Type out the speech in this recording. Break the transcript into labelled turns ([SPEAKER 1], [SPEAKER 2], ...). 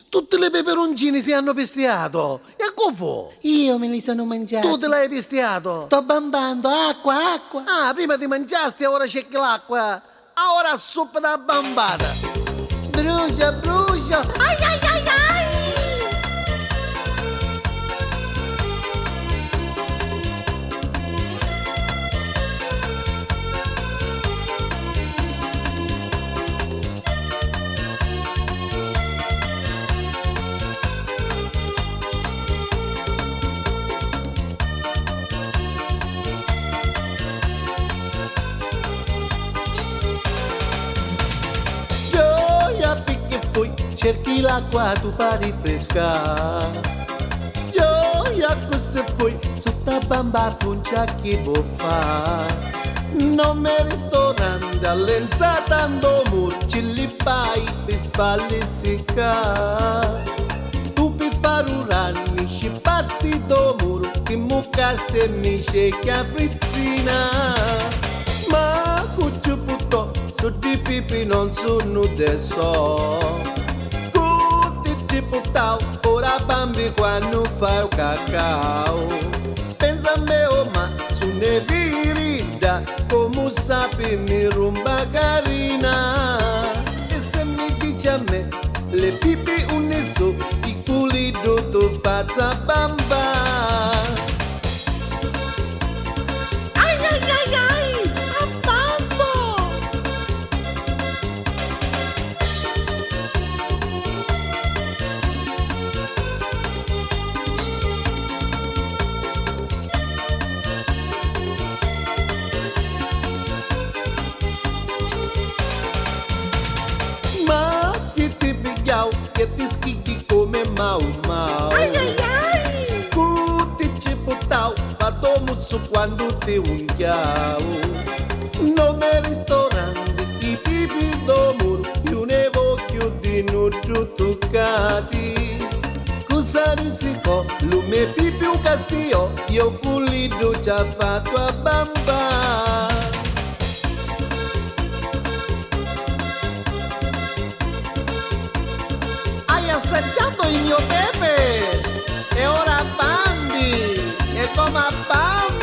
[SPEAKER 1] Tutte le peperoncini si hanno pestiato. E a cofo?
[SPEAKER 2] Io me li sono mangiati.
[SPEAKER 1] Tu te l'hai pestiato?
[SPEAKER 2] Sto bambando, acqua, acqua.
[SPEAKER 1] Ah, prima ti mangiasti e ora c'è l'acqua. Ora zuppa da bambata.
[SPEAKER 2] Brucia, brucia. Ai, ai, ai, ai.
[SPEAKER 3] Cerchi l'acqua tu per rinfrescare. Gioia cosa fai, sotto bamba funcia che può fare. Non mi ristorante all'entrata andò ci li fai per farli seccare. Tu per fare un anno ci pasti d'amore che muccaste mi c'è che frizzina. Ma cuccio putto su di pipi non sono adesso. Ora bambi quando fai il cacao. Pensa a me oh ma su ne virida come sapi mi rumba carina. E se mi dici a me le pipi uniso i culi tu faccia bamba.
[SPEAKER 2] Ai ai ai ai, a bambo.
[SPEAKER 3] Che ti schicchi come mau mau.
[SPEAKER 2] Ai ai ai.
[SPEAKER 3] Tutti ci puttau, vado muzzo quando ti unchiau. Non mi ristorante, i pipi d'amore, io ne voglio di nudo toccati. Cosa risicò, lume pipi un castillo, io pulito già fatto a bamba.
[SPEAKER 1] Hai assaggiato il mio pepe? E ora bambi! E come bambi!